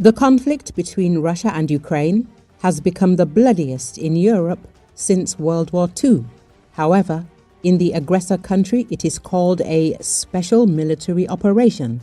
The conflict between Russia and Ukraine has become the bloodiest in Europe since World War II. However, in the aggressor country, it is called a special military operation.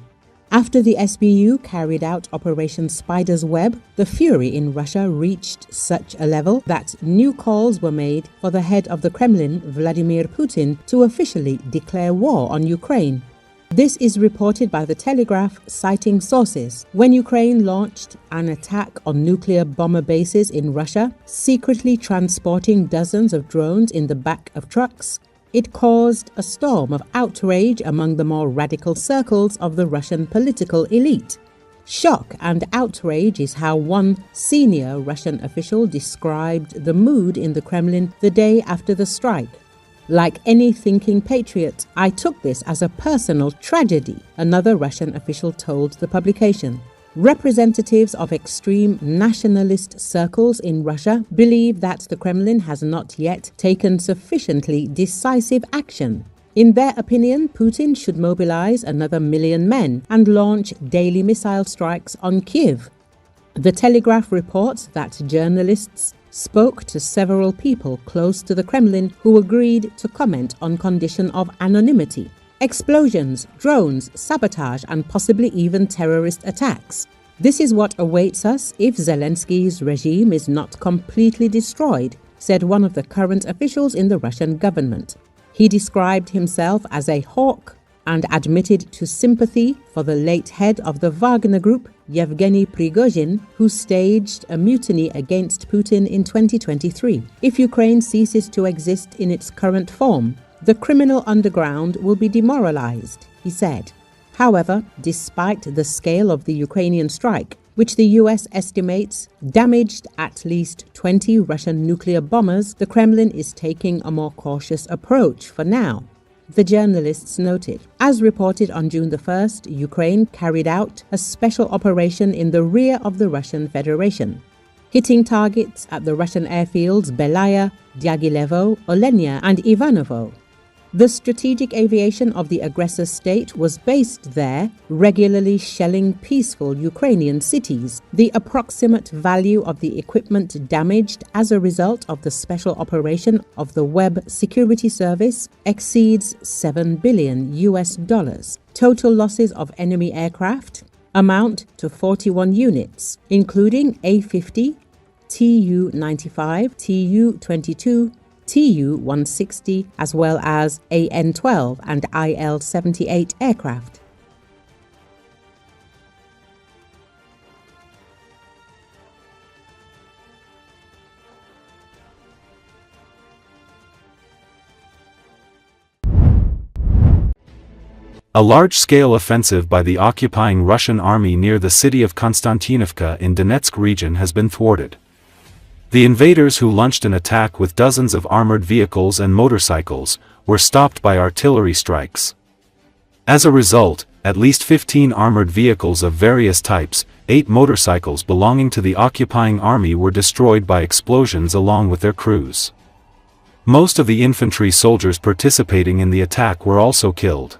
After the SBU carried out Operation Spider's Web, the fury in Russia reached such a level that new calls were made for the head of the Kremlin, Vladimir Putin, to officially declare war on Ukraine. This is reported by the Telegraph, citing sources. When Ukraine launched an attack on nuclear bomber bases in Russia, secretly transporting dozens of drones in the back of trucks, it caused a storm of outrage among the more radical circles of the Russian political elite. Shock and outrage is how one senior Russian official described the mood in the Kremlin the day after the strike. Like any thinking patriot, I took this as a personal tragedy, another Russian official told the publication. Representatives of extreme nationalist circles in Russia believe that the Kremlin has not yet taken sufficiently decisive action. In their opinion, Putin should mobilize another 1 million men and launch daily missile strikes on Kyiv. The Telegraph reports that journalists spoke to several people close to the Kremlin who agreed to comment on condition of anonymity. Explosions, drones, sabotage, and possibly even terrorist attacks. This is what awaits us if Zelensky's regime is not completely destroyed, said one of the current officials in the Russian government. He described himself as a hawk and admitted to sympathy for the late head of the Wagner group, Yevgeny Prigozhin, who staged a mutiny against Putin in 2023. If Ukraine ceases to exist in its current form, the criminal underground will be demoralized, he said. However, despite the scale of the Ukrainian strike, which the US estimates damaged at least 20 Russian nuclear bombers, the Kremlin is taking a more cautious approach for now, the journalists noted. As reported on June the 1st, Ukraine carried out a special operation in the rear of the Russian Federation, hitting targets at the Russian airfields Belaya, Dyagilevo, Olenia, and Ivanovo. The strategic aviation of the aggressor state was based there, regularly shelling peaceful Ukrainian cities. The approximate value of the equipment damaged as a result of the special operation of the Web Security Service exceeds $7 billion. Total losses of enemy aircraft amount to 41 units, including A-50, Tu-95, Tu-22, Tu-160, as well as AN-12 and IL-78 aircraft. A large-scale offensive by the occupying Russian army near the city of Konstantinovka in Donetsk region has been thwarted. The invaders, who launched an attack with dozens of armored vehicles and motorcycles, were stopped by artillery strikes. As a result, at least 15 armored vehicles of various types, 8 motorcycles belonging to the occupying army were destroyed by explosions along with their crews. Most of the infantry soldiers participating in the attack were also killed.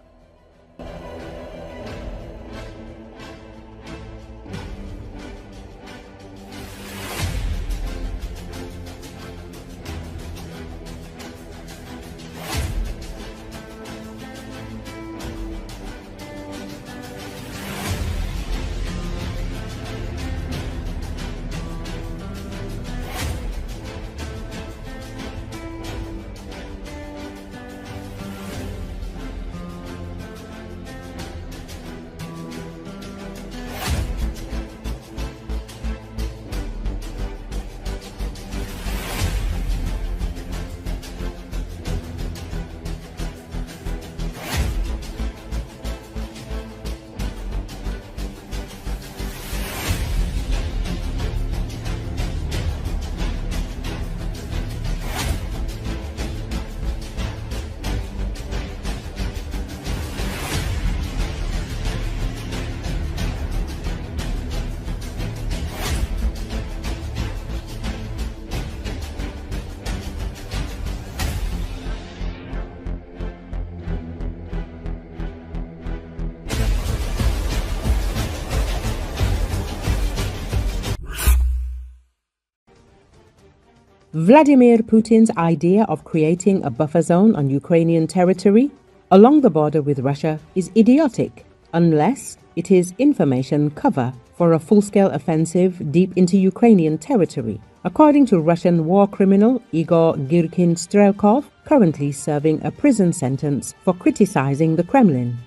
Vladimir Putin's idea of creating a buffer zone on Ukrainian territory along the border with Russia is idiotic, unless it is information cover for a full-scale offensive deep into Ukrainian territory, according to Russian war criminal Igor Girkin-Strelkov, currently serving a prison sentence for criticizing the Kremlin.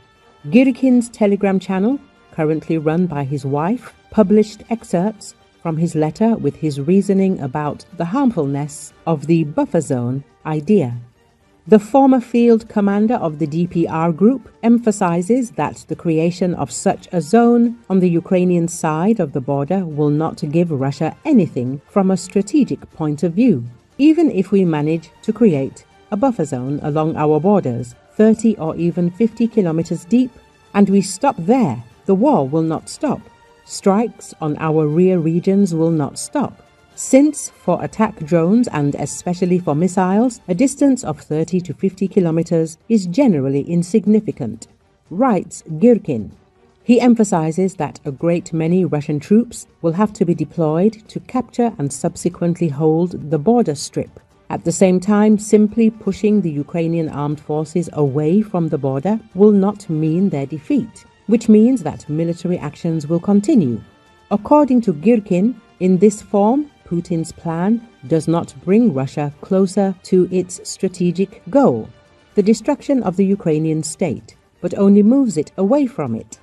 Girkin's Telegram channel, currently run by his wife, published excerpts from his letter with his reasoning about the harmfulness of the buffer zone idea. The former field commander of the DPR group emphasizes that the creation of such a zone on the Ukrainian side of the border will not give Russia anything from a strategic point of view. Even if we manage to create a buffer zone along our borders, 30 or even 50 kilometers deep, and we stop there, the war will not stop. Strikes on our rear regions will not stop, since for attack drones and especially for missiles, a distance of 30 to 50 kilometers is generally insignificant, writes Girkin. He emphasizes that a great many Russian troops will have to be deployed to capture and subsequently hold the border strip. At the same time, simply pushing the Ukrainian armed forces away from the border will not mean their defeat, which means that military actions will continue. According to Girkin, in this form, Putin's plan does not bring Russia closer to its strategic goal, the destruction of the Ukrainian state, but only moves it away from it.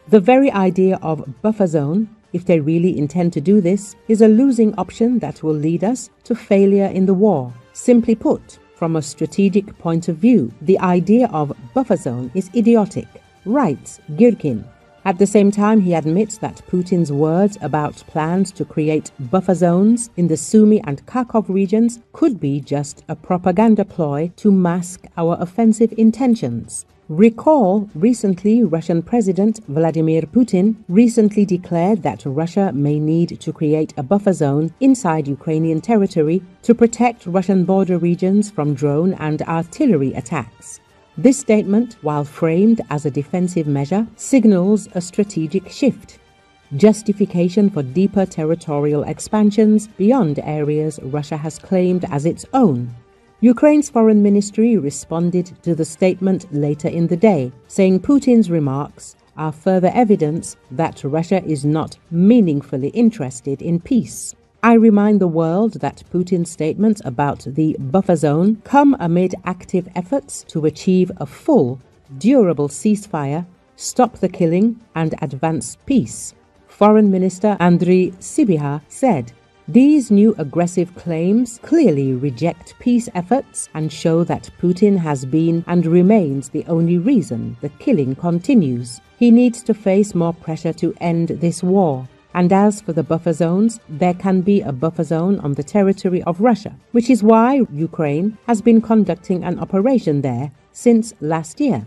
The very idea of buffer zone, if they really intend to do this, is a losing option that will lead us to failure in the war. Simply put, from a strategic point of view, the idea of buffer zone is idiotic, writes Girkin. At the same time, he admits that Putin's words about plans to create buffer zones in the Sumy and Kharkov regions could be just a propaganda ploy to mask our offensive intentions. Recall, recently Russian President Vladimir Putin recently declared that Russia may need to create a buffer zone inside Ukrainian territory to protect Russian border regions from drone and artillery attacks. This statement, while framed as a defensive measure, signals a strategic shift, justification for deeper territorial expansions beyond areas Russia has claimed as its own. Ukraine's foreign ministry responded to the statement later in the day, saying Putin's remarks are further evidence that Russia is not meaningfully interested in peace. I remind the world that Putin's statements about the buffer zone come amid active efforts to achieve a full, durable ceasefire, stop the killing, and advance peace. Foreign Minister Andriy Sybiha said, "These new aggressive claims clearly reject peace efforts and show that Putin has been and remains the only reason the killing continues. He needs to face more pressure to end this war. And as for the buffer zones, there can be a buffer zone on the territory of Russia, which is why Ukraine has been conducting an operation there since last year."